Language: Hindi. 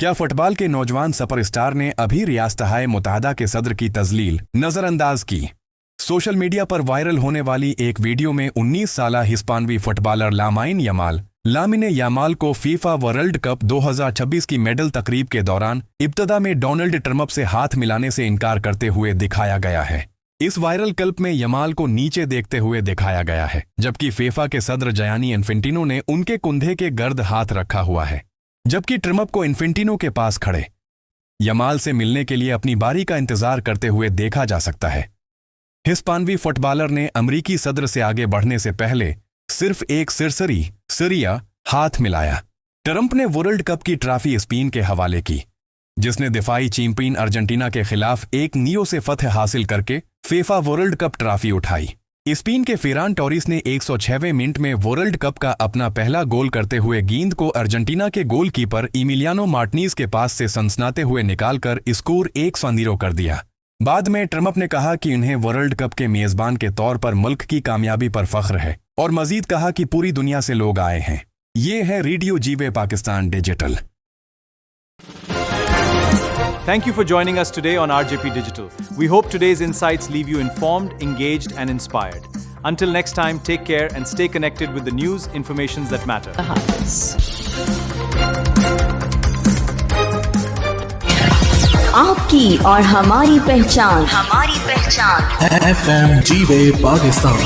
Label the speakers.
Speaker 1: क्या फुटबॉल के नौजवान सुपरस्टार ने अभी रियासत-ए मुत्तहदा के सदर की तजलील नजरअंदाज की? सोशल मीडिया पर वायरल होने वाली एक वीडियो में 19 साला हिस्पानवी फुटबॉलर लामिने यामाल को फीफा वर्ल्ड कप 2026 की मेडल तकरीब के दौरान इब्तदा में डोनाल्ड ट्रम्प से हाथ मिलाने से इनकार करते हुए दिखाया गया है। इस वायरल क्लिप में यमाल को नीचे देखते हुए दिखाया गया है, जबकि फीफा के सदर जानी इन्फेंटिनो ने उनके कंधे के गर्द हाथ रखा हुआ है, जबकि ट्रम्प को इन्फेंटिनो के पास खड़े यमाल से मिलने के लिए अपनी बारी का इंतजार करते हुए देखा जा सकता है। हिस्पानवी फुटबॉलर ने अमरीकी सदर से आगे बढ़ने से पहले सिर्फ एक सिरिया हाथ मिलाया। ट्रम्प ने वर्ल्ड कप की ट्रॉफी स्पेन के हवाले की, जिसने दिफाई चैंपियन अर्जेंटीना के खिलाफ 1-0 से फतह हासिल करके फीफा वर्ल्ड कप ट्रॉफी उठाई। स्पेन के फेरान टोरिस ने 106वें मिनट में वर्ल्ड कप का अपना पहला गोल करते हुए गेंद को अर्जेंटीना के गोलकीपर इमिलियानो मार्टिनेज के पास से सनसनाते हुए निकालकर स्कोर 1-0 कर दिया। बाद में ट्रम्प ने कहा कि उन्हें वर्ल्ड कप के मेजबान के तौर पर मुल्क की कामयाबी पर फख्र है और मजीद कहा कि पूरी दुनिया से लोग आए हैं। ये है रेडियो जीवे Pakistan digital.
Speaker 2: Thank you for joining us today on RJP Digital. We hope today's insights leave you informed, engaged, and inspired. Until next time, take care and stay connected with the news, informations that matter.
Speaker 3: आपकी और हमारी पहचान
Speaker 4: FM जीवे पाकिस्तान।